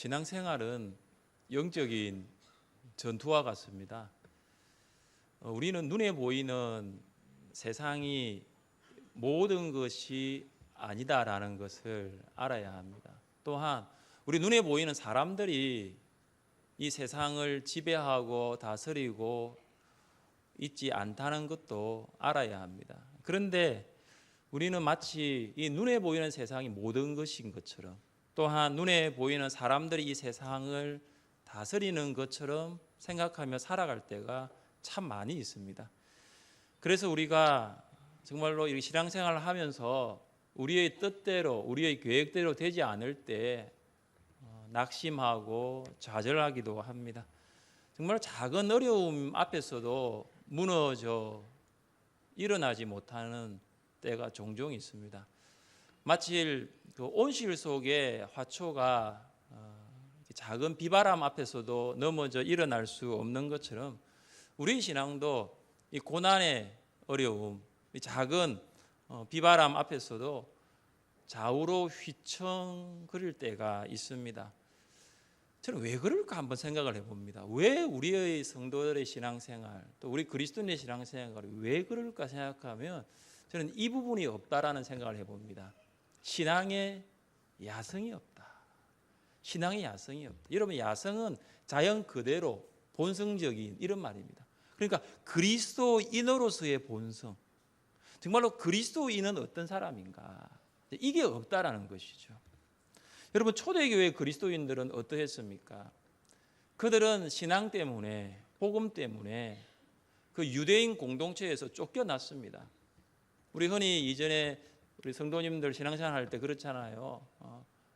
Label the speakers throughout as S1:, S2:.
S1: 신앙생활은 영적인 전투와 같습니다. 우리는 눈에 보이는 세상이 모든 것이 아니다라는 것을 알아야 합니다. 또한 우리 눈에 보이는 사람들이 이 세상을 지배하고 다스리고 있지 않다는 것도 알아야 합니다. 그런데 우리는 마치 이 눈에 보이는 세상이 모든 것인 것처럼, 또한 눈에 보이는 사람들이 이 세상을 다스리는 것처럼 생각하며 살아갈 때가 참 많이 있습니다. 그래서 우리가 정말로 이 신앙생활을 하면서 우리의 뜻대로, 우리의 계획대로 되지 않을 때 낙심하고 좌절하기도 합니다. 정말 작은 어려움 앞에서도 무너져 일어나지 못하는 때가 종종 있습니다. 마치 그 온실 속에 화초가 작은 비바람 앞에서도 넘어져 일어날 수 없는 것처럼 우리 신앙도 이 고난의 어려움, 이 작은 비바람 앞에서도 좌우로 휘청거릴 때가 있습니다. 저는 왜 그럴까 한번 생각을 해봅니다. 왜 우리의 성도들의 신앙생활, 또 우리 그리스도인의 신앙생활이 왜 그럴까 생각하면 저는 이 부분이 없다라는 생각을 해봅니다. 신앙의 야성이 없다. 신앙의 야성이 없다. 여러분, 야성은 자연 그대로 본성적인 이런 말입니다. 그러니까 그리스도인으로서의 본성, 정말로 그리스도인은 어떤 사람인가, 이게 없다라는 것이죠. 여러분, 초대교회 그리스도인들은 어떠했습니까? 그들은 신앙 때문에, 복음 때문에 그 유대인 공동체에서 쫓겨났습니다. 우리 흔히 이전에 우리 성도님들 신앙생활 할 때 그렇잖아요.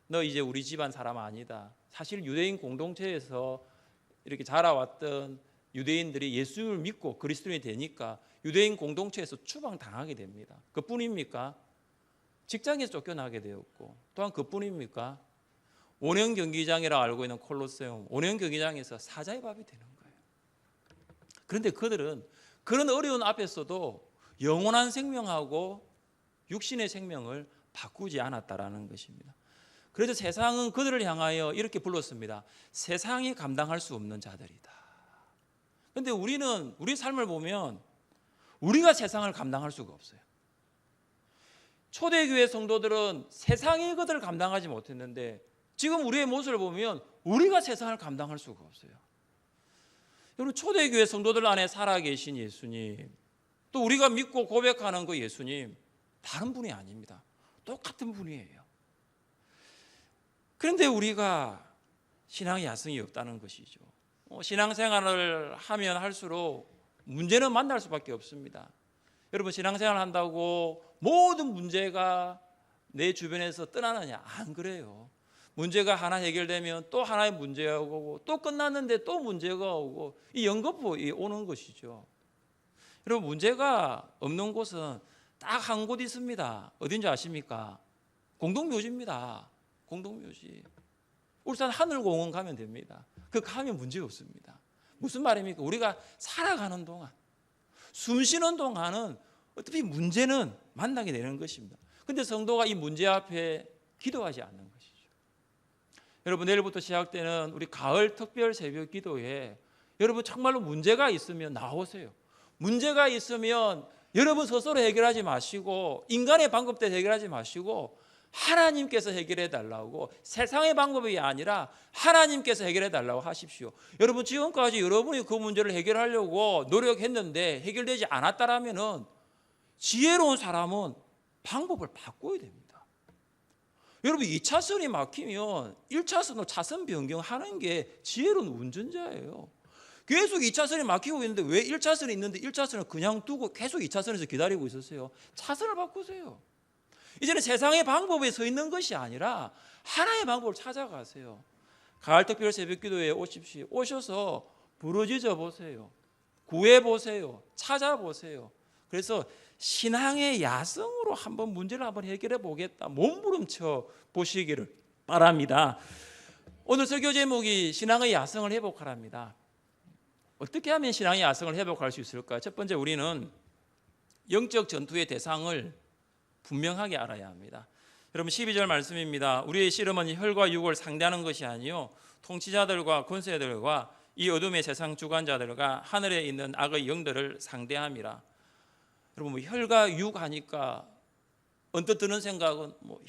S1: 너 이제 우리 집안 사람 아니다. 사실 유대인 공동체에서 이렇게 자라왔던 유대인들이 예수를 믿고 그리스도인이 되니까 유대인 공동체에서 추방당하게 됩니다. 그뿐입니까? 직장에서 쫓겨나게 되었고, 또한 그뿐입니까? 원형 경기장이라고 알고 있는 콜로세움, 원형 경기장에서 사자의 밥이 되는 거예요. 그런데 그들은 그런 어려운 앞에서도 영원한 생명하고 육신의 생명을 바꾸지 않았다라는 것입니다. 그래서 세상은 그들을 향하여 이렇게 불렀습니다. 세상이 감당할 수 없는 자들이다. 그런데 우리는 우리 삶을 보면 우리가 세상을 감당할 수가 없어요. 초대교회 성도들은 세상이 그들을 감당하지 못했는데 지금 우리의 모습을 보면 우리가 세상을 감당할 수가 없어요. 여러분, 초대교회 성도들 안에 살아계신 예수님, 또 우리가 믿고 고백하는 그 예수님, 다른 분이 아닙니다. 똑같은 분이에요. 그런데 우리가 신앙의 야성이 없다는 것이죠. 신앙생활을 하면 할수록 문제는 만날 수밖에 없습니다. 여러분, 신앙생활을 한다고 모든 문제가 내 주변에서 떠나느냐? 안 그래요. 문제가 하나 해결되면 또 하나의 문제가 오고, 또 끝났는데 또 문제가 오고, 이 연거푸 오는 것이죠. 여러분, 문제가 없는 곳은 딱 한 곳 있습니다. 어딘지 아십니까? 공동묘지입니다. 공동묘지. 울산 하늘공원 가면 됩니다. 그 가면 문제 없습니다. 무슨 말입니까? 우리가 살아가는 동안, 숨 쉬는 동안은 어차피 문제는 만나게 되는 것입니다. 그런데 성도가 이 문제 앞에 기도하지 않는 것이죠. 여러분, 내일부터 시작되는 우리 가을 특별 새벽 기도에 여러분 정말로 문제가 있으면 나오세요. 문제가 있으면 여러분 스스로 해결하지 마시고, 인간의 방법대로 해결하지 마시고 하나님께서 해결해 달라고, 세상의 방법이 아니라 하나님께서 해결해 달라고 하십시오. 여러분, 지금까지 여러분이 그 문제를 해결하려고 노력했는데 해결되지 않았다라면은 지혜로운 사람은 방법을 바꿔야 됩니다. 여러분, 2차선이 막히면 1차선으로 차선 변경하는 게 지혜로운 운전자예요. 계속 2차선이 막히고 있는데 왜 1차선이 있는데 1차선을 그냥 두고 계속 2차선에서 기다리고 있었어요? 차선을 바꾸세요. 이제는 세상의 방법에 서 있는 것이 아니라 하나의 방법을 찾아가세요. 가을 특별 새벽 기도에 오십시오. 오셔서 부르짖어 보세요. 구해 보세요. 찾아보세요. 그래서 신앙의 야성으로 한번 문제를 한번 해결해 보겠다, 몸부림쳐 보시기를 바랍니다. 오늘 설교 제목이 신앙의 야성을 회복하랍니다. 어떻게 하면 신앙의 야성을 회복할 수 있을까? 첫 번째, 우리는 영적 전투의 대상을 분명하게 알아야 합니다. 여러분 12절 말씀입니다. 우리의 씨름은 혈과 육을 상대하는 것이 아니요 통치자들과 권세들과 이 어둠의 세상 주관자들과 하늘에 있는 악의 영들을 상대함이라. 여러분 뭐 혈과 육 하니까 언뜻 드는 생각은 뭐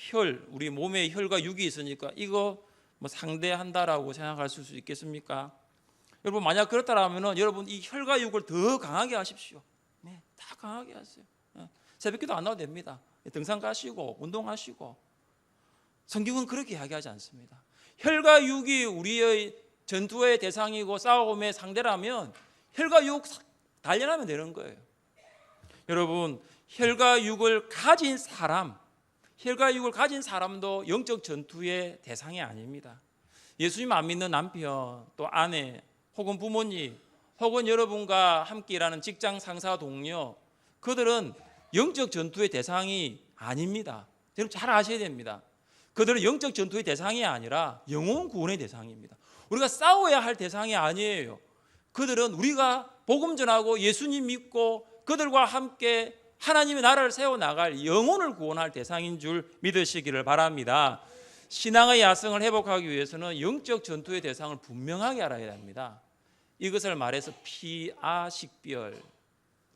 S1: 우리 몸에 혈과 육이 있으니까 이거 뭐 상대한다라고 생각할 수 있겠습니까? 여러분 만약 그렇다라면은 여러분 이 혈과 육을 더 강하게 하십시오. 네, 다 강하게 하세요. 새벽기도 안 나와도 됩니다. 등산 가시고 운동하시고. 성경은 그렇게 이야기하지 않습니다. 혈과 육이 우리의 전투의 대상이고 싸움의 상대라면 혈과 육 단련하면 되는 거예요. 여러분 혈과 육을 가진 사람도 영적 전투의 대상이 아닙니다. 예수님 안 믿는 남편, 또 아내, 혹은 부모님, 혹은 여러분과 함께 일하는 직장 상사 동료, 그들은 영적 전투의 대상이 아닙니다. 여러분 잘 아셔야 됩니다. 그들은 영적 전투의 대상이 아니라 영혼 구원의 대상입니다. 우리가 싸워야 할 대상이 아니에요. 그들은 우리가 복음 전하고 예수님 믿고 그들과 함께 하나님의 나라를 세워나갈 영혼을 구원할 대상인 줄 믿으시기를 바랍니다. 신앙의 야성을 회복하기 위해서는 영적 전투의 대상을 분명하게 알아야 합니다. 이것을 말해서 피아식별,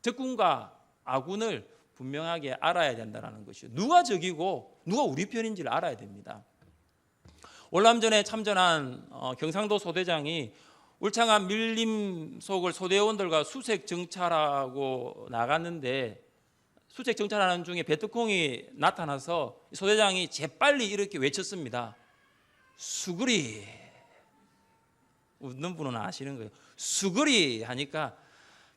S1: 적군과 아군을 분명하게 알아야 된다는 것이요. 누가 적이고 누가 우리 편인지를 알아야 됩니다. 월남전에 참전한 경상도 소대장이 울창한 밀림 속을 소대원들과 수색 정찰하고 나갔는데 수색 정찰하는 중에 베트콩이 나타나서 소대장이 재빨리 이렇게 외쳤습니다. 수그리. 웃는 분은 아시는 거예요. 수그리 하니까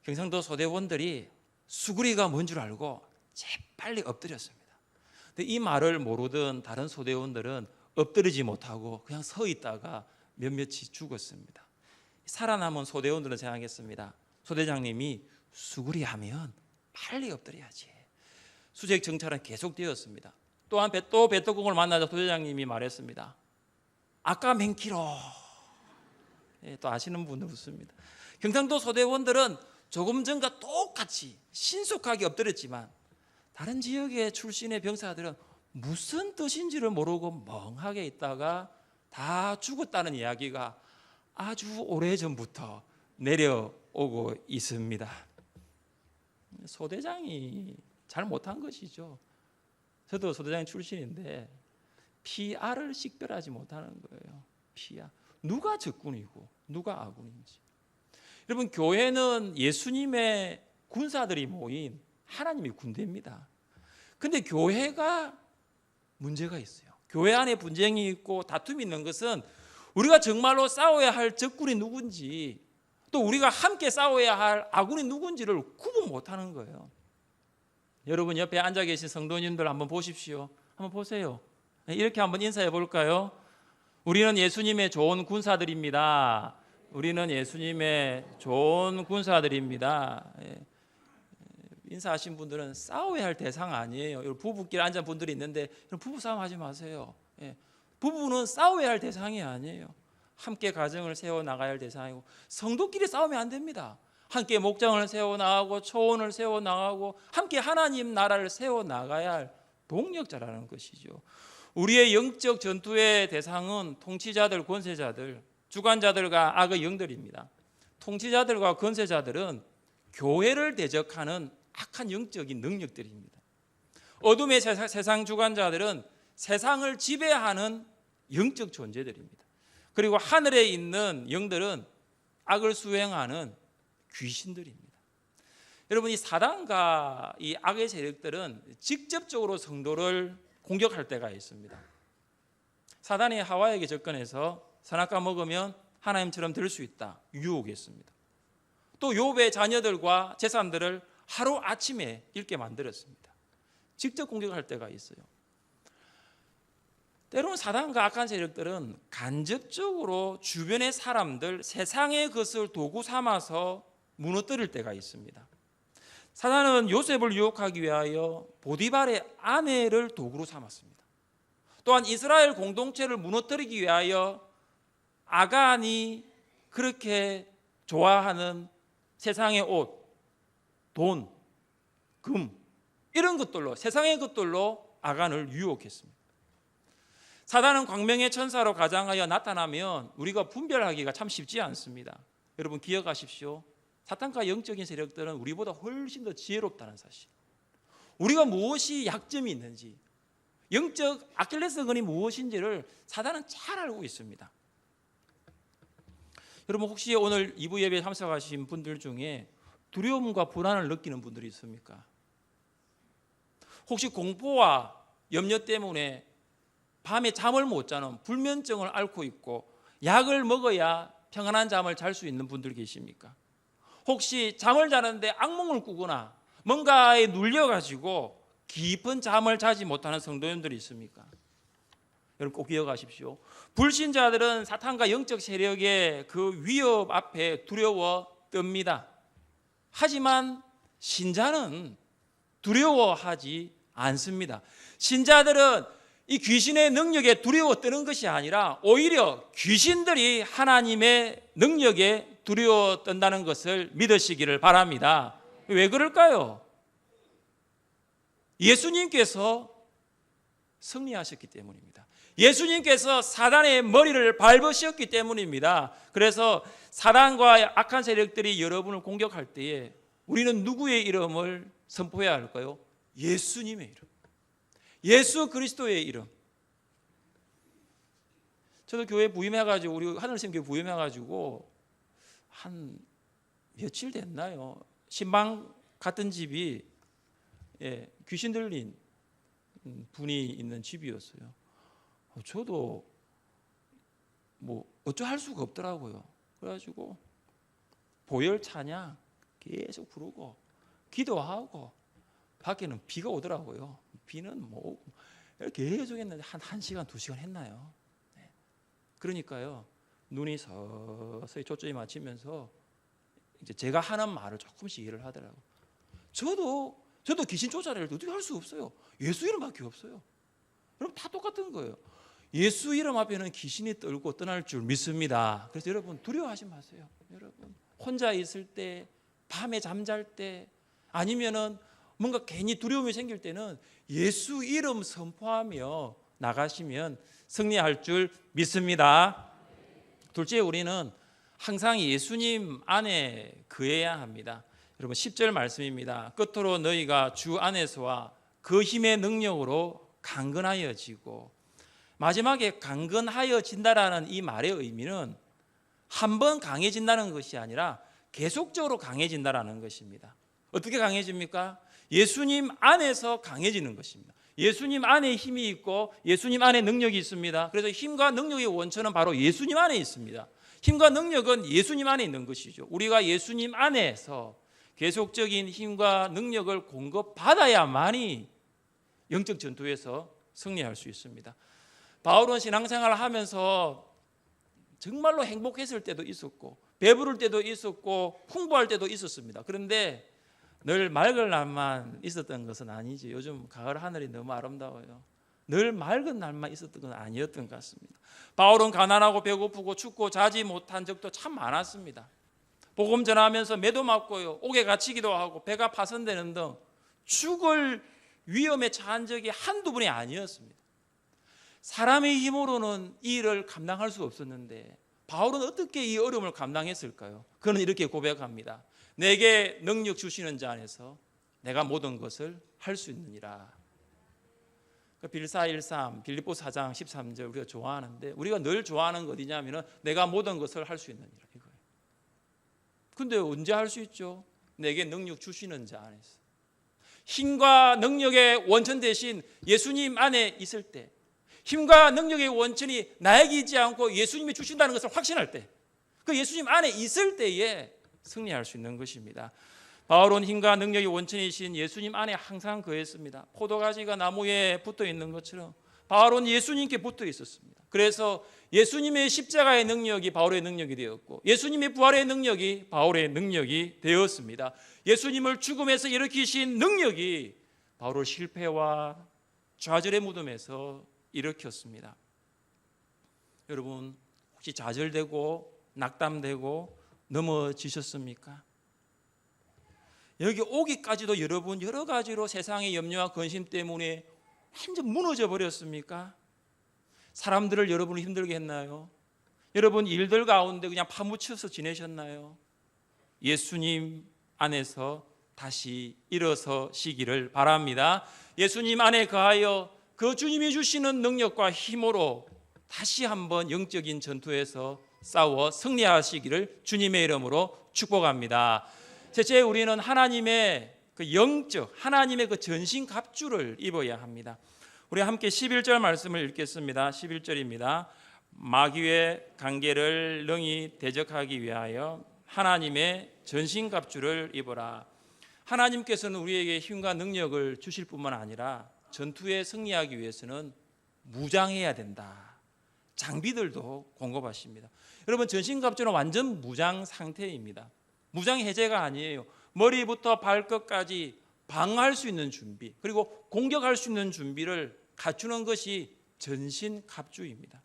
S1: 경상도 소대원들이 수그리가 뭔 줄 알고 재빨리 엎드렸습니다. 근데 이 말을 모르던 다른 소대원들은 엎드리지 못하고 그냥 서 있다가 몇몇이 죽었습니다. 살아남은 소대원들은 생각했습니다. 소대장님이 수그리 하면 빨리 엎드려야지. 수색 정찰은 계속되었습니다. 또한 또 베트콩을 만나자 소대장님이 말했습니다. 아까 맹키로. 또 아시는 분들 웃습니다. 경상도 소대원들은 조금 전과 똑같이 신속하게 엎드렸지만 다른 지역의 출신의 병사들은 무슨 뜻인지를 모르고 멍하게 있다가 다 죽었다는 이야기가 아주 오래전부터 내려오고 있습니다. 소대장이 잘 못한 것이죠. 저도 소대장 출신인데 PR을 식별하지 못하는 거예요. PR. 누가 적군이고 누가 아군인지. 여러분 교회는 예수님의 군사들이 모인 하나님의 군대입니다. 근데 교회가 문제가 있어요. 교회 안에 분쟁이 있고 다툼이 있는 것은 우리가 정말로 싸워야 할 적군이 누군지 또 우리가 함께 싸워야 할 아군이 누군지를 구분 못하는 거예요. 여러분 옆에 앉아 계신 성도님들 한번 보십시오. 한번 보세요. 이렇게 한번 인사해 볼까요? 우리는 예수님의 좋은 군사들입니다. 우리는 예수님의 좋은 군사들입니다. 인사하신 분들은 싸워야 할 대상 아니에요. 부부끼리 앉은 분들이 있는데 부부싸움 하지 마세요. 부부는 싸워야 할 대상이 아니에요. 함께 가정을 세워나가야 할 대상이고 성도끼리 싸우면 안 됩니다. 함께 목장을 세워나가고 초원을 세워나가고 함께 하나님 나라를 세워나가야 할 동력자라는 것이죠. 우리의 영적 전투의 대상은 통치자들, 권세자들, 주관자들과 악의 영들입니다. 통치자들과 권세자들은 교회를 대적하는 악한 영적인 능력들입니다. 어둠의 세상 주관자들은 세상을 지배하는 영적 존재들입니다. 그리고 하늘에 있는 영들은 악을 수행하는 귀신들입니다. 여러분 이 사단과 이 악의 세력들은 직접적으로 성도를 공격할 때가 있습니다. 사단이 하와에게 접근해서 선악과 먹으면 하나님처럼 될 수 있다 유혹했습니다. 또 욥의 자녀들과 재산들을 하루아침에 잃게 만들었습니다. 직접 공격할 때가 있어요. 때로는 사단과 악한 세력들은 간접적으로 주변의 사람들, 세상의 것을 도구 삼아서 무너뜨릴 때가 있습니다. 사단은 요셉을 유혹하기 위하여 보디발의 아내를 도구로 삼았습니다. 또한 이스라엘 공동체를 무너뜨리기 위하여 아간이 그렇게 좋아하는 세상의 옷, 돈, 금 이런 것들로 세상의 것들로 아간을 유혹했습니다. 사단은 광명의 천사로 가장하여 나타나면 우리가 분별하기가 참 쉽지 않습니다. 여러분 기억하십시오. 사탄과 영적인 세력들은 우리보다 훨씬 더 지혜롭다는 사실. 우리가 무엇이 약점이 있는지, 영적 아킬레스건이 무엇인지를 사단은 잘 알고 있습니다. 여러분 혹시 오늘 2부 예배에 참석하신 분들 중에 두려움과 불안을 느끼는 분들이 있습니까? 혹시 공포와 염려 때문에 밤에 잠을 못 자는 불면증을 앓고 있고 약을 먹어야 평안한 잠을 잘 수 있는 분들 계십니까? 혹시 잠을 자는데 악몽을 꾸거나 뭔가에 눌려가지고 깊은 잠을 자지 못하는 성도님들이 있습니까? 여러분 꼭 기억하십시오. 불신자들은 사탄과 영적 세력의 그 위협 앞에 두려워 떱니다. 하지만 신자는 두려워하지 않습니다. 신자들은 이 귀신의 능력에 두려워 떠는 것이 아니라 오히려 귀신들이 하나님의 능력에 두려워 떤다는 것을 믿으시기를 바랍니다. 왜 그럴까요? 예수님께서 승리하셨기 때문입니다. 예수님께서 사단의 머리를 밟으셨기 때문입니다. 그래서 사단과 악한 세력들이 여러분을 공격할 때에 우리는 누구의 이름을 선포해야 할까요? 예수님의 이름, 예수 그리스도의 이름. 저도 교회 부임해가지고 우리 하늘샘교회 부임해가지고 한 며칠 됐나요? 신방 갔던 집이 귀신 들린 분이 있는 집이었어요. 저도 뭐 어쩌할 수가 없더라고요. 그래가지고 보혈 찬양 계속 부르고 기도하고 밖에는 비가 오더라고요. 비는 뭐 이렇게 계속 했는데 한 1시간 2시간 했나요? 그러니까요 눈이 서서히 초점이 맞추면서 이제 제가 하는 말을 조금씩 이해를 하더라고요. 저도 귀신 쫓아내를 어떻게 할 수 없어요. 예수 이름밖에 없어요. 여러분 다 똑같은 거예요. 예수 이름 앞에는 귀신이 떨고 떠날 줄 믿습니다. 그래서 여러분 두려워하지 마세요. 여러분 혼자 있을 때, 밤에 잠잘 때, 아니면은 뭔가 괜히 두려움이 생길 때는 예수 이름 선포하며 나가시면 승리할 줄 믿습니다. 둘째, 우리는 항상 예수님 안에 거해야 합니다. 여러분 10절 말씀입니다. 끝으로 너희가 주 안에서와 그 힘의 능력으로 강건하여지고, 마지막에 강건하여진다라는 이 말의 의미는 한 번 강해진다는 것이 아니라 계속적으로 강해진다라는 것입니다. 어떻게 강해집니까? 예수님 안에서 강해지는 것입니다. 예수님 안에 힘이 있고 예수님 안에 능력이 있습니다. 그래서 힘과 능력의 원천은 바로 예수님 안에 있습니다. 힘과 능력은 예수님 안에 있는 것이죠. 우리가 예수님 안에서 계속적인 힘과 능력을 공급받아야만이 영적 전투에서 승리할 수 있습니다. 바울은 신앙생활을 하면서 정말로 행복했을 때도 있었고 배부를 때도 있었고 풍부할 때도 있었습니다. 그런데 늘 맑은 날만 있었던 것은 아니지. 요즘 가을 하늘이 너무 아름다워요. 늘 맑은 날만 있었던 건 아니었던 것 같습니다. 바울은 가난하고 배고프고 춥고 자지 못한 적도 참 많았습니다. 복음 전하면서 매도 맞고요, 옥에 갇히기도 하고 배가 파손되는 등 죽을 위험에 처한 적이 한두 번이 아니었습니다. 사람의 힘으로는 이 일을 감당할 수 없었는데 바울은 어떻게 이 어려움을 감당했을까요? 그는 이렇게 고백합니다. 내게 능력 주시는 자 안에서 내가 모든 것을 할 수 있느니라. 빌사 1:3, 빌립보 4장 13절 우리가 좋아하는데, 우리가 늘 좋아하는 거 어디냐면은 내가 모든 것을 할 수 있느니라 이거예요. 근데 언제 할 수 있죠? 내게 능력 주시는 자 안에서. 힘과 능력의 원천 대신 예수님 안에 있을 때, 힘과 능력의 원천이 나에게 있지 않고 예수님이 주신다는 것을 확신할 때, 그 예수님 안에 있을 때에 승리할 수 있는 것입니다. 바울은 힘과 능력의 원천이신 예수님 안에 항상 거했습니다. 포도가지가 나무에 붙어 있는 것처럼 바울은 예수님께 붙어 있었습니다. 그래서 예수님의 십자가의 능력이 바울의 능력이 되었고, 예수님의 부활의 능력이 바울의 능력이 되었습니다. 예수님을 죽음에서 일으키신 능력이 바울을 실패와 좌절의 무덤에서 일으켰습니다. 여러분 혹시 좌절되고 낙담되고 넘어지셨습니까? 여기 오기까지도 여러분 여러 가지로 세상의 염려와 근심 때문에 완전 무너져 버렸습니까? 사람들을 여러분을 힘들게 했나요? 여러분 일들 가운데 그냥 파묻혀서 지내셨나요? 예수님 안에서 다시 일어서시기를 바랍니다. 예수님 안에 거하여 그 주님이 주시는 능력과 힘으로 다시 한번 영적인 전투에서 싸워 승리하시기를 주님의 이름으로 축복합니다. 셋째, 우리는 하나님의 그 영적, 하나님의 그 전신 갑주를 입어야 합니다. 우리 함께 11절 말씀을 읽겠습니다. 11절입니다. 마귀의 관계를 능히 대적하기 위하여 하나님의 전신 갑주를 입어라. 하나님께서는 우리에게 힘과 능력을 주실 뿐만 아니라 전투에 승리하기 위해서는 무장해야 된다. 장비들도 공급하십니다. 여러분, 전신갑주는 완전 무장 상태입니다. 무장 해제가 아니에요. 머리부터 발끝까지 방어할 수 있는 준비, 그리고 공격할 수 있는 준비를 갖추는 것이 전신갑주입니다.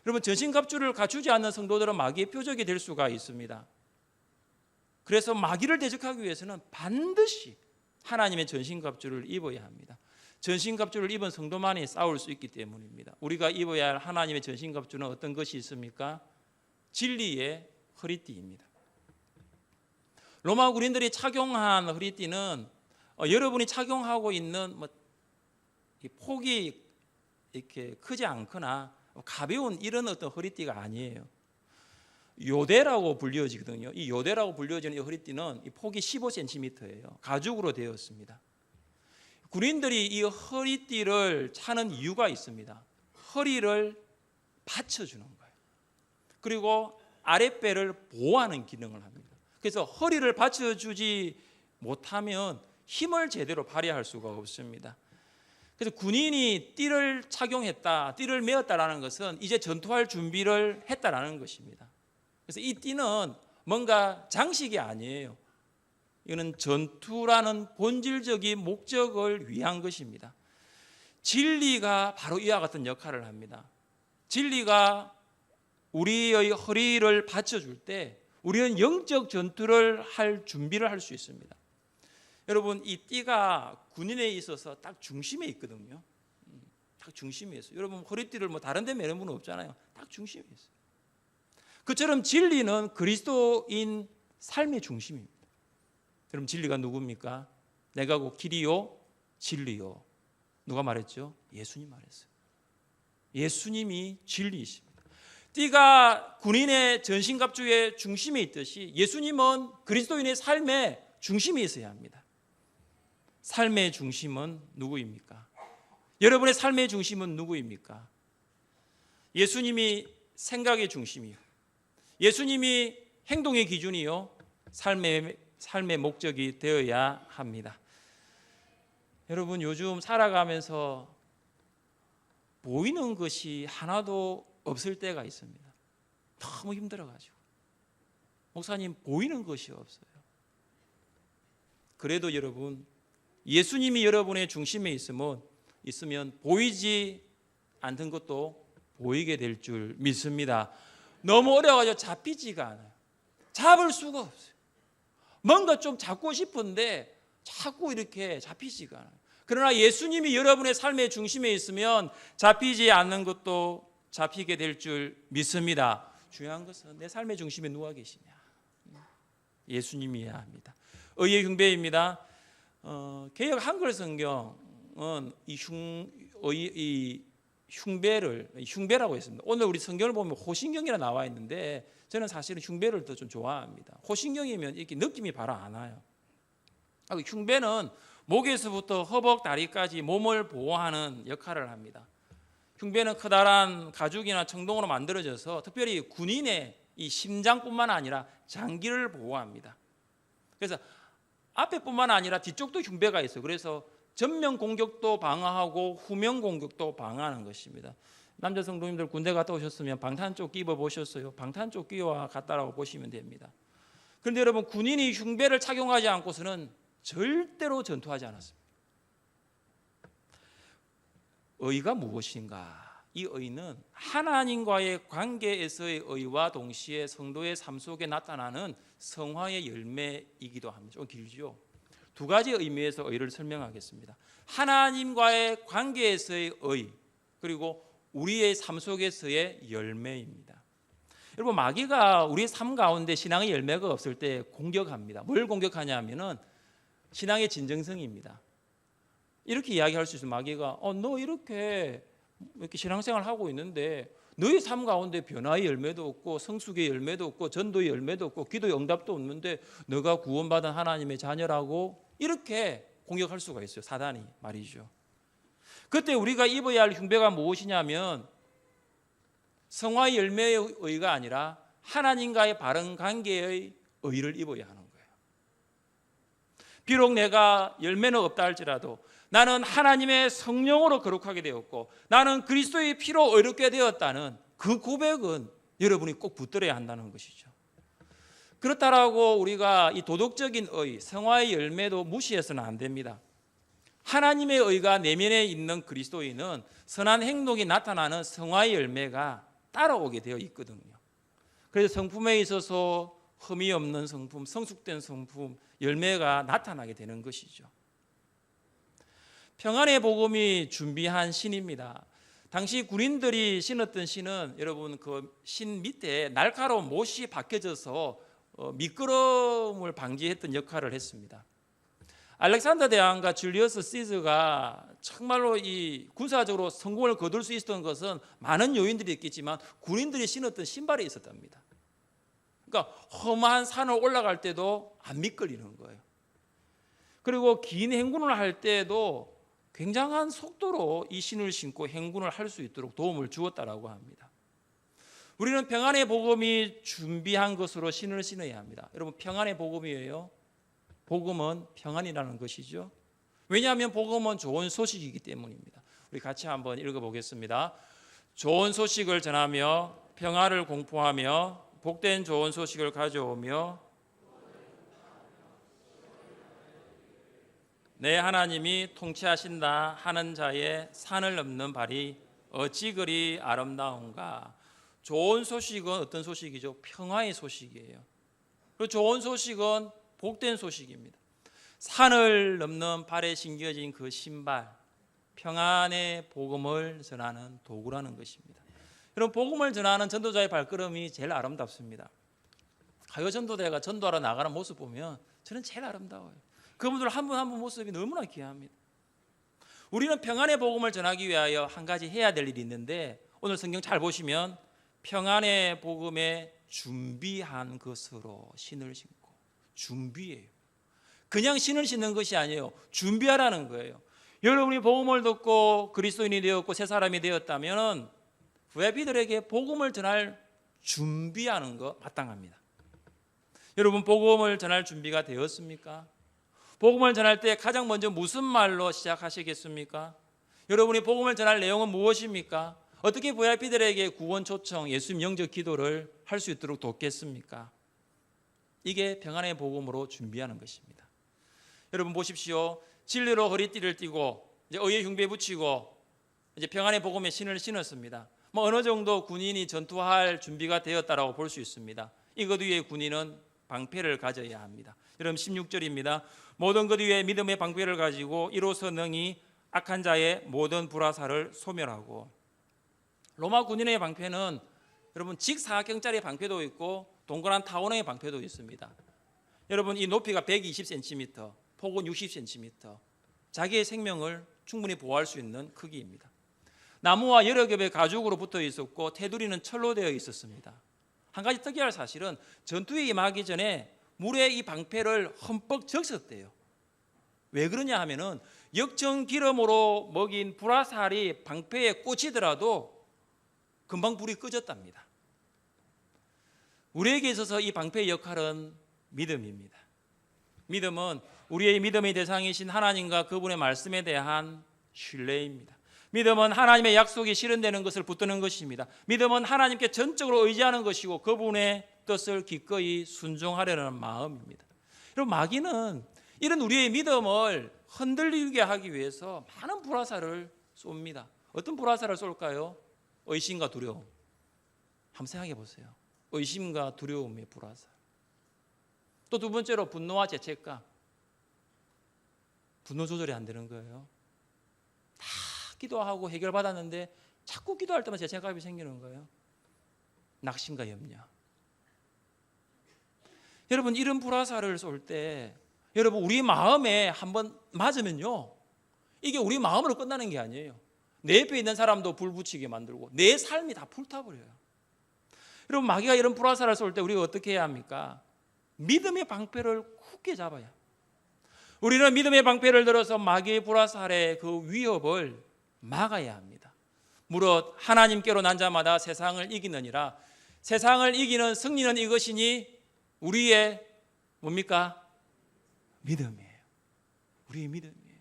S1: 여러분, 전신갑주를 갖추지 않는 성도들은 마귀의 표적이 될 수가 있습니다. 그래서 마귀를 대적하기 위해서는 반드시 하나님의 전신갑주를 입어야 합니다. 전신갑주를 입은 성도만이 싸울 수 있기 때문입니다. 우리가 입어야 할 하나님의 전신갑주는 어떤 것이 있습니까? 진리의 허리띠입니다. 로마 군인들이 착용한 허리띠는 여러분이 착용하고 있는 폭이 이렇게 크지 않거나 가벼운 이런 어떤 허리띠가 아니에요. 요대라고 불려지거든요. 이 요대라고 불려지는 이 허리띠는 이 폭이 15cm예요. 가죽으로 되었습니다. 군인들이 이 허리띠를 차는 이유가 있습니다. 허리를 받쳐주는 거예요. 그리고 아랫배를 보호하는 기능을 합니다. 그래서 허리를 받쳐주지 못하면 힘을 제대로 발휘할 수가 없습니다. 그래서 군인이 띠를 착용했다, 띠를 메었다라는 것은 이제 전투할 준비를 했다라는 것입니다. 그래서 이 띠는 뭔가 장식이 아니에요. 이거는 전투라는 본질적인 목적을 위한 것입니다. 진리가 바로 이와 같은 역할을 합니다. 진리가 우리의 허리를 받쳐줄 때 우리는 영적 전투를 할 준비를 할 수 있습니다. 여러분, 이 띠가 군인에 있어서 딱 중심에 있거든요. 딱 중심에 있어요. 여러분, 허리띠를 다른 데 매는 분은 없잖아요. 딱 중심에 있어요. 그처럼 진리는 그리스도인 삶의 중심입니다. 그럼 진리가 누굽니까? 내가 곧 길이요 진리요. 누가 말했죠? 예수님 말했어요. 예수님이 진리이십니다. 띠가 군인의 전신갑주의 중심에 있듯이 예수님은 그리스도인의 삶의 중심에 있어야 합니다. 삶의 중심은 누구입니까? 여러분의 삶의 중심은 누구입니까? 예수님이 생각의 중심이요, 예수님이 행동의 기준이요, 삶의 목적이 되어야 합니다. 여러분, 요즘 살아가면서 보이는 것이 하나도 없을 때가 있습니다. 너무 힘들어가지고 목사님 보이는 것이 없어요. 그래도 여러분, 예수님이 여러분의 중심에 있으면 보이지 않던 것도 보이게 될 줄 믿습니다. 너무 어려워가지고 잡히지가 않아요. 잡을 수가 없어요. 뭔가 좀 잡고 싶은데 자꾸 이렇게 잡히지가 않아요. 그러나 예수님이 여러분의 삶의 중심에 있으면 잡히지 않는 것도 잡히게 될 줄 믿습니다. 중요한 것은 내 삶의 중심에 누가 계시냐? 예수님이어야 합니다. 의의 흉배입니다. 개역 한글 성경은 이 흉배라고 했습니다. 오늘 우리 성경을 보면 호신경이라 나와 있는데 저는 사실은 흉배를 더 좀 좋아합니다. 호신경이면 이렇게 느낌이 바로 안 와요. 흉배는 목에서부터 허벅 다리까지 몸을 보호하는 역할을 합니다. 흉배는 커다란 가죽이나 청동으로 만들어져서 특별히 군인의 이 심장뿐만 아니라 장기를 보호합니다. 그래서 앞에뿐만 아니라 뒤쪽도 흉배가 있어요. 그래서 전면 공격도 방어하고 후면 공격도 방어하는 것입니다. 남자 성도님들 군대 갔다 오셨으면 방탄조끼 입어보셨어요? 방탄조끼와 같다라고 보시면 됩니다. 그런데 여러분, 군인이 흉배를 착용하지 않고서는 절대로 전투하지 않았습니다. 의가 무엇인가? 이 의는 하나님과의 관계에서의 의와 동시에 성도의 삶 속에 나타나는 성화의 열매이기도 합니다. 좀 길죠? 두 가지 의미에서 의를 설명하겠습니다. 하나님과의 관계에서의 의, 그리고 우리의 삶 속에서의 열매입니다. 여러분, 마귀가 우리의 삶 가운데 신앙의 열매가 없을 때 공격합니다. 뭘 공격하냐 하면은 신앙의 진정성입니다. 이렇게 이야기할 수 있어요. 마귀가 너 이렇게 신앙생활 하고 있는데 너의 삶 가운데 변화의 열매도 없고 성숙의 열매도 없고 전도의 열매도 없고 기도의 응답도 없는데 너가 구원받은 하나님의 자녀라고 이렇게 공격할 수가 있어요. 사단이 말이죠. 그때 우리가 입어야 할 흉배가 무엇이냐면 성화의 열매의 의가 아니라 하나님과의 바른 관계의 의를 입어야 하는 거예요. 비록 내가 열매는 없다 할지라도 나는 하나님의 성령으로 거룩하게 되었고 나는 그리스도의 피로 의롭게 되었다는 그 고백은 여러분이 꼭 붙들어야 한다는 것이죠. 그렇다라고 우리가 이 도덕적인 의, 성화의 열매도 무시해서는 안 됩니다. 하나님의 의가 내면에 있는 그리스도인은 선한 행동이 나타나는 성화의 열매가 따라오게 되어 있거든요. 그래서 성품에 있어서 흠이 없는 성품, 성숙된 성품, 열매가 나타나게 되는 것이죠. 평안의 복음이 준비한 신입니다. 당시 군인들이 신었던 신은 여러분 그 신 밑에 날카로운 못이 박혀져서 미끄럼을 방지했던 역할을 했습니다. 알렉산더 대왕과 줄리어스 시저가 정말로 이 군사적으로 성공을 거둘 수 있었던 것은 많은 요인들이 있겠지만 군인들이 신었던 신발에 있었답니다. 그러니까 험한 산을 올라갈 때도 안 미끌리는 거예요. 그리고 긴 행군을 할 때도 굉장한 속도로 이 신을 신고 행군을 할 수 있도록 도움을 주었다라고 합니다. 우리는 평안의 복음이 준비한 것으로 신을 신어야 합니다. 여러분, 평안의 복음이에요. 복음은 평안이라는 것이죠. 왜냐하면 복음은 좋은 소식이기 때문입니다. 우리 같이 한번 읽어보겠습니다. 좋은 소식을 전하며 평안을 공포하며 복된 좋은 소식을 가져오며 내 하나님이 통치하신다 하는 자의 산을 넘는 발이 어찌 그리 아름다운가. 좋은 소식은 어떤 소식이죠? 평화의 소식이에요. 그리고 좋은 소식은 복된 소식입니다. 산을 넘는 발에 신겨진 그 신발, 평안의 복음을 전하는 도구라는 것입니다. 여러분, 복음을 전하는 전도자의 발걸음이 제일 아름답습니다. 가요 전도대가 전도하러 나가는 모습 보면 저는 제일 아름다워요. 그분들 한 분 한 분 모습이 너무나 귀합니다. 우리는 평안의 복음을 전하기 위하여 한 가지 해야 될 일이 있는데 오늘 성경 잘 보시면 평안의 복음에 준비한 것으로 신을 신고, 준비해요. 그냥 신을 신는 것이 아니에요. 준비하라는 거예요. 여러분이 복음을 듣고 그리스도인이 되었고 새 사람이 되었다면 VIP들에게 복음을 전할 준비하는 거 마땅합니다. 여러분, 복음을 전할 준비가 되었습니까? 복음을 전할 때 가장 먼저 무슨 말로 시작하시겠습니까? 여러분이 복음을 전할 내용은 무엇입니까? 어떻게 VIP들에게 구원 초청, 예수님 영접 기도를 할 수 있도록 돕겠습니까? 이게 평안의 복음으로 준비하는 것입니다. 여러분 보십시오. 진리로 허리띠를 띠고 이제 의의 흉배 붙이고 이제 평안의 복음의 신을 신었습니다. 뭐 어느 정도 군인이 전투할 준비가 되었다라고 볼 수 있습니다. 이것 위에 군인은 방패를 가져야 합니다. 여러분 16절입니다. 모든 것 위에 믿음의 방패를 가지고 이로써 능히 악한 자의 모든 불화살을 소멸하고. 로마 군인의 방패는 여러분 직사각형짜리 방패도 있고 동그란 타원형의 방패도 있습니다. 여러분 이 높이가 120cm, 폭은 60cm, 자기의 생명을 충분히 보호할 수 있는 크기입니다. 나무와 여러 겹의 가죽으로 붙어 있었고 테두리는 철로 되어 있었습니다. 한 가지 특이할 사실은 전투에 임하기 전에 물에 이 방패를 흠뻑 적셨대요. 왜 그러냐 하면은 역청 기름으로 먹인 불화살이 방패에 꽂히더라도 금방 불이 꺼졌답니다. 우리에게 있어서 이 방패의 역할은 믿음입니다. 믿음은 우리의 믿음의 대상이신 하나님과 그분의 말씀에 대한 신뢰입니다. 믿음은 하나님의 약속이 실현되는 것을 붙드는 것입니다. 믿음은 하나님께 전적으로 의지하는 것이고 그분의 뜻을 기꺼이 순종하려는 마음입니다. 여러분, 마귀는 이런 우리의 믿음을 흔들리게 하기 위해서 많은 불화살을 쏩니다. 어떤 불화살을 쏠까요? 의심과 두려움. 한번 생각해 보세요. 의심과 두려움의 불화살. 또 두 번째로 분노와 죄책감. 분노 조절이 안 되는 거예요. 다 기도하고 해결받았는데 자꾸 기도할 때마다 제 생각이 생기는 거예요. 낙심과 염려. 여러분, 이런 불화살을 쏠 때 여러분 우리 마음에 한번 맞으면요, 이게 우리 마음으로 끝나는 게 아니에요. 내 옆에 있는 사람도 불 붙이게 만들고 내 삶이 다 불타버려요. 여러분, 마귀가 이런 불화살을 쏠 때 우리가 어떻게 해야 합니까? 믿음의 방패를 굳게 잡아야. 우리는 믿음의 방패를 들어서 마귀의 불화살의 그 위협을 막아야 합니다. 무릇 하나님께로 난 자마다 세상을 이기느니라. 세상을 이기는 승리는 이것이니 우리의 뭡니까? 믿음이에요. 우리의 믿음이에요.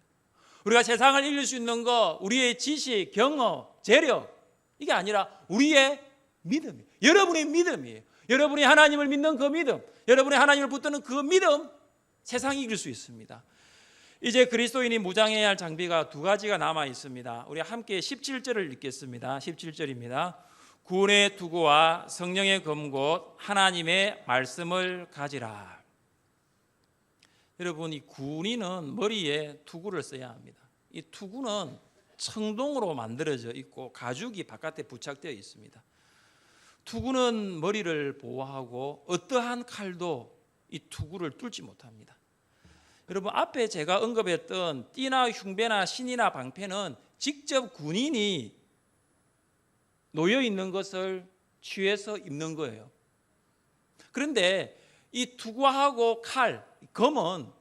S1: 우리가 세상을 이길 수 있는 거 우리의 지식, 경험, 재력 이게 아니라 우리의 믿음이에요. 여러분의 믿음이에요. 여러분이 하나님을 믿는 그 믿음, 여러분이 하나님을 붙드는 그 믿음, 세상이 이길 수 있습니다. 이제 그리스도인이 무장해야 할 장비가 두 가지가 남아 있습니다. 우리 함께 17절을 읽겠습니다. 17절입니다. 구원의 투구와 성령의 검곧 하나님의 말씀을 가지라. 여러분, 이 군인은 머리에 투구를 써야 합니다. 이 투구는 청동으로 만들어져 있고 가죽이 바깥에 부착되어 있습니다. 투구는 머리를 보호하고 어떠한 칼도 이 투구를 뚫지 못합니다. 여러분, 앞에 제가 언급했던 띠나 흉배나 신이나 방패는 직접 군인이 놓여 있는 것을 취해서 입는 거예요. 그런데 이 투구하고 칼, 검은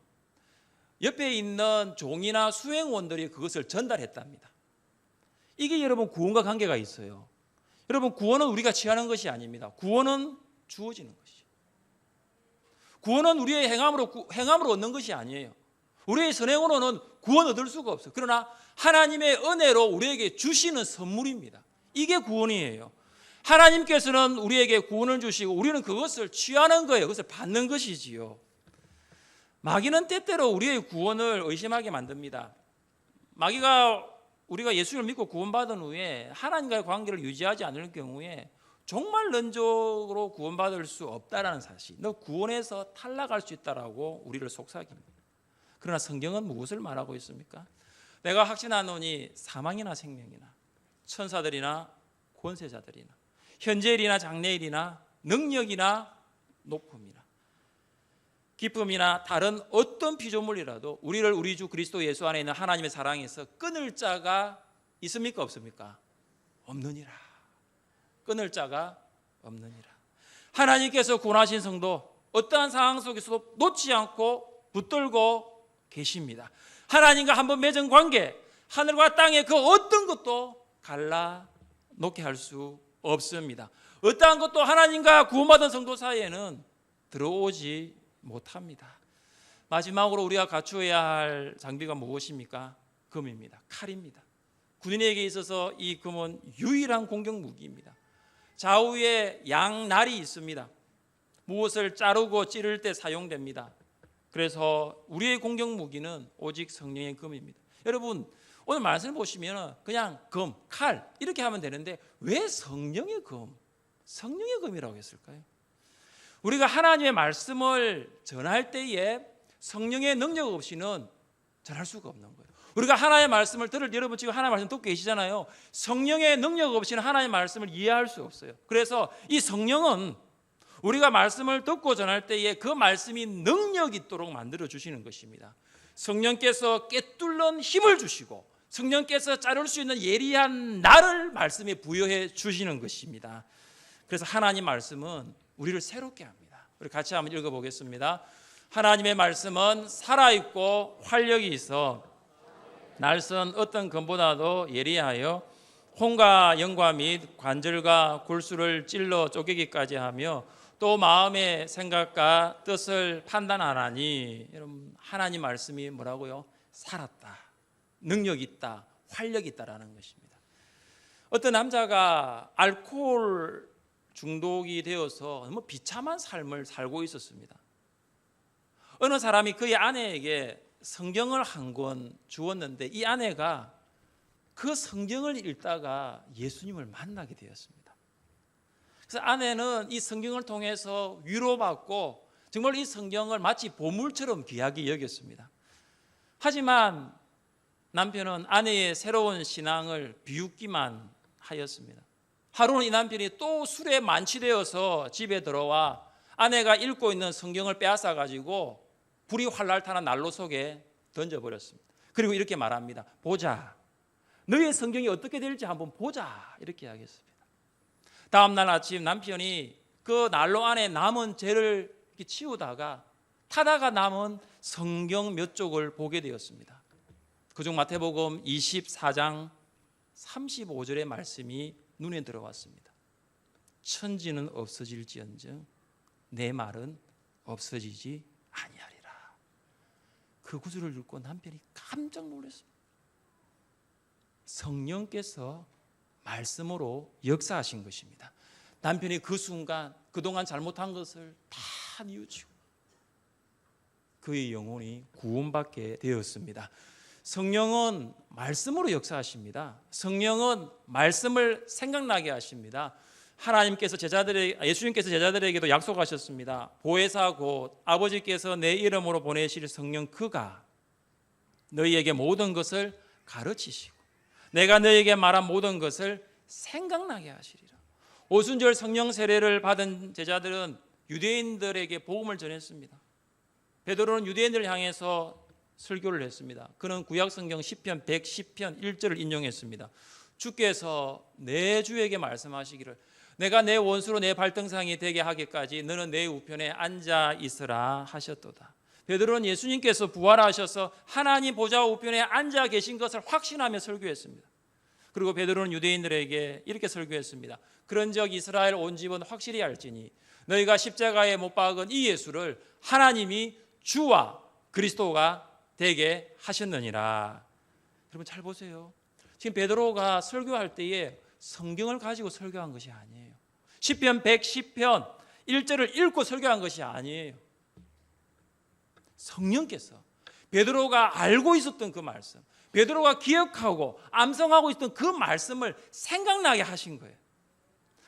S1: 옆에 있는 종이나 수행원들이 그것을 전달했답니다. 이게 여러분 구원과 관계가 있어요. 여러분, 구원은 우리가 취하는 것이 아닙니다. 구원은 주어지는 것이에요. 구원은 우리의 행함으로 얻는 것이 아니에요. 우리의 선행으로는 구원 얻을 수가 없어요. 그러나 하나님의 은혜로 우리에게 주시는 선물입니다. 이게 구원이에요. 하나님께서는 우리에게 구원을 주시고 우리는 그것을 취하는 거예요. 그것을 받는 것이지요. 마귀는 때때로 우리의 구원을 의심하게 만듭니다. 마귀가 우리가 예수를 믿고 구원받은 후에 하나님과의 관계를 유지하지 않을 경우에 정말 넌적으로 구원받을 수 없다라는 사실, 너 구원에서 탈락할 수 있다라고 우리를 속삭입니다. 그러나 성경은 무엇을 말하고 있습니까? 내가 확신하노니 사망이나 생명이나 천사들이나 권세자들이나 현재일이나 장래일이나 능력이나 높음이나 기쁨이나 다른 어떤 피조물이라도 우리를 우리 주 그리스도 예수 안에 있는 하나님의 사랑에서 끊을 자가 있습니까? 없습니까? 없느니라. 끊을 자가 없느니라. 하나님께서 구원하신 성도 어떠한 상황 속에서도 놓지 않고 붙들고 계십니다. 하나님과 한번 맺은 관계, 하늘과 땅의 그 어떤 것도 갈라 놓게 할 수 없습니다. 어떠한 것도 하나님과 구원받은 성도 사이에는 들어오지 못합니다. 마지막으로 우리가 갖추어야 할 장비가 무엇입니까? 금입니다. 칼입니다. 군인에게 있어서 이 금은 유일한 공격 무기입니다. 좌우에 양날이 있습니다. 무엇을 자르고 찌를 때 사용됩니다. 그래서 우리의 공격 무기는 오직 성령의 금입니다. 여러분, 오늘 말씀을 보시면 그냥 금, 칼 이렇게 하면 되는데 왜 성령의 금, 성령의 금이라고 했을까요? 우리가 하나님의 말씀을 전할 때에 성령의 능력 없이는 전할 수가 없는 거예요. 우리가 하나님의 말씀을 들을, 여러분 지금 하나님의 말씀 듣고 계시잖아요. 성령의 능력 없이는 하나님의 말씀을 이해할 수 없어요. 그래서 이 성령은 우리가 말씀을 듣고 전할 때에 그 말씀이 능력 있도록 만들어 주시는 것입니다. 성령께서 꿰뚫는 힘을 주시고 성령께서 자를 수 있는 예리한 날을 말씀에 부여해 주시는 것입니다. 그래서 하나님 말씀은 우리를 새롭게 합니다. 우리 같이 한번 읽어보겠습니다. 하나님의 말씀은 살아있고 활력이 있어 날선 어떤 검보다도 예리하여 혼과 영과 및 관절과 골수를 찔러 쪼개기까지 하며 또 마음의 생각과 뜻을 판단하나니. 여러분, 하나님 말씀이 뭐라고요? 살았다, 능력 있다, 활력 있다라는 것입니다. 어떤 남자가 알코올 중독이 되어서 너무 비참한 삶을 살고 있었습니다. 어느 사람이 그의 아내에게 성경을 한 권 주었는데 이 아내가 그 성경을 읽다가 예수님을 만나게 되었습니다. 그래서 아내는 이 성경을 통해서 위로받고 정말 이 성경을 마치 보물처럼 귀하게 여겼습니다. 하지만 남편은 아내의 새로운 신앙을 비웃기만 하였습니다. 하루는 이 남편이 또 술에 만취되어서 집에 들어와 아내가 읽고 있는 성경을 빼앗아 가지고 불이 활활 타는 난로 속에 던져버렸습니다. 그리고 이렇게 말합니다. 보자, 너의 성경이 어떻게 될지 한번 보자, 이렇게 하겠습니다. 다음 날 아침 남편이 그 난로 안에 남은 재를 치우다가 타다가 남은 성경 몇 쪽을 보게 되었습니다. 그중 마태복음 24장 35절의 말씀이 눈에 들어왔습니다. 천지는 없어질지언정 내 말은 없어지지 아니하리라. 그 구절을 읽고 남편이 깜짝 놀랐습니다. 성령께서 말씀으로 역사하신 것입니다. 남편이 그 순간 그동안 잘못한 것을 다 뉘우치고 그의 영혼이 구원받게 되었습니다. 성령은 말씀으로 역사하십니다. 성령은 말씀을 생각나게 하십니다. 하나님께서 예수님께서 제자들에게도 약속하셨습니다. 보혜사 곧 아버지께서 내 이름으로 보내실 성령 그가 너희에게 모든 것을 가르치시고 내가 너희에게 말한 모든 것을 생각나게 하시리라. 오순절 성령 세례를 받은 제자들은 유대인들에게 복음을 전했습니다. 베드로는 유대인들을 향해서 설교를 했습니다. 그는 구약 성경 시편 110편 1절을 인용했습니다. 주께서 내 주에게 말씀하시기를 내가 내 원수로 내 발등상이 되게 하기까지 너는 내 우편에 앉아 있으라 하셨도다. 베드로는 예수님께서 부활하셔서 하나님 보좌 우편에 앉아 계신 것을 확신하며 설교했습니다. 그리고 베드로는 유대인들에게 이렇게 설교했습니다. 그런즉 이스라엘 온 집은 확실히 알지니 너희가 십자가에 못 박은 이 예수를 하나님이 주와 그리스도가 되게 하셨느니라. 여러분 잘 보세요. 지금 베드로가 설교할 때에 성경을 가지고 설교한 것이 아니에요. 시편 110편 1절을 읽고 설교한 것이 아니에요. 성령께서 베드로가 알고 있었던 그 말씀, 베드로가 기억하고 암송하고 있던 그 말씀을 생각나게 하신 거예요.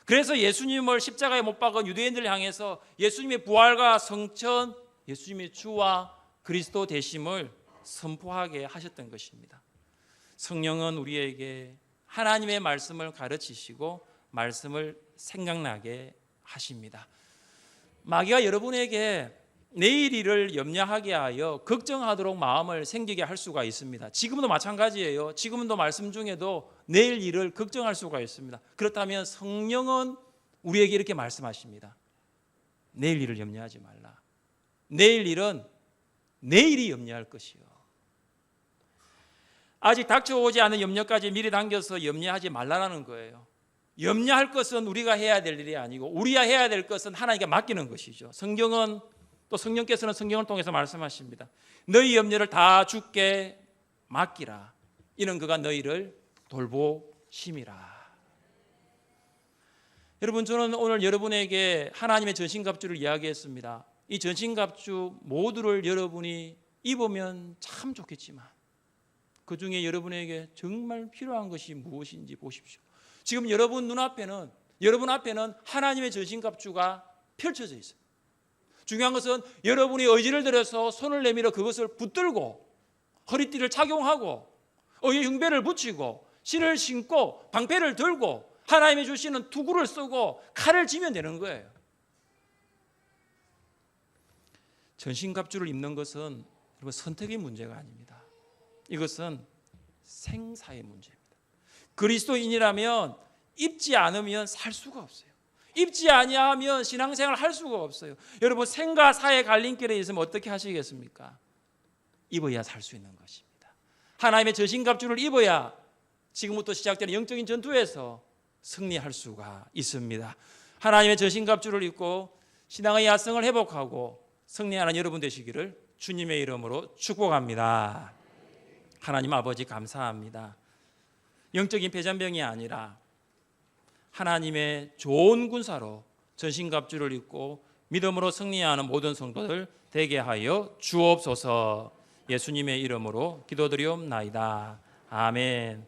S1: 그래서 예수님을 십자가에 못 박은 유대인들을 향해서 예수님의 부활과 성천, 예수님의 주와 그리스도 되심을 선포하게 하셨던 것입니다. 성령은 우리에게 하나님의 말씀을 가르치시고 말씀을 생각나게 하십니다. 마귀가 여러분에게 내일 일을 염려하게 하여 걱정하도록 마음을 생기게 할 수가 있습니다. 지금도 마찬가지예요. 지금도 말씀 중에도 내일 일을 걱정할 수가 있습니다. 그렇다면 성령은 우리에게 이렇게 말씀하십니다. 내일 일을 염려하지 말라. 내일 일은 내일이 염려할 것이요. 아직 닥쳐오지 않은 염려까지 미리 당겨서 염려하지 말라는 거예요. 염려할 것은 우리가 해야 될 일이 아니고 우리가 해야 될 것은 하나님께 맡기는 것이죠. 성경은 또 성령께서는 성경을 통해서 말씀하십니다. 너희 염려를 다 주께 맡기라. 이는 그가 너희를 돌보심이라. 여러분 저는 오늘 여러분에게 하나님의 전신갑주를 이야기했습니다. 이 전신갑주 모두를 여러분이 입으면 참 좋겠지만 그 중에 여러분에게 정말 필요한 것이 무엇인지 보십시오. 지금 여러분 눈앞에는 여러분 앞에는 하나님의 전신갑주가 펼쳐져 있어요. 중요한 것은 여러분이 의지를 들여서 손을 내밀어 그것을 붙들고 허리띠를 착용하고 의의 흉배를 붙이고 신을 신고 방패를 들고 하나님이 주시는 투구를 쓰고 칼을 쥐면 되는 거예요. 전신갑주를 입는 것은 여러분 선택의 문제가 아닙니다. 이것은 생사의 문제입니다. 그리스도인이라면 입지 않으면 살 수가 없어요. 입지 아니하면 신앙생활을 할 수가 없어요. 여러분 생과 사의 갈림길에 있으면 어떻게 하시겠습니까? 입어야 살 수 있는 것입니다. 하나님의 전신갑주를 입어야 지금부터 시작되는 영적인 전투에서 승리할 수가 있습니다. 하나님의 전신갑주를 입고 신앙의 야성을 회복하고 승리하는 여러분 되시기를 주님의 이름으로 축복합니다. 하나님 아버지 감사합니다. 영적인 패잔병이 아니라 하나님의 좋은 군사로 전신갑주를 입고 믿음으로 승리하는 모든 성도들 되게 하여 주옵소서. 예수님의 이름으로 기도드리옵나이다. 아멘.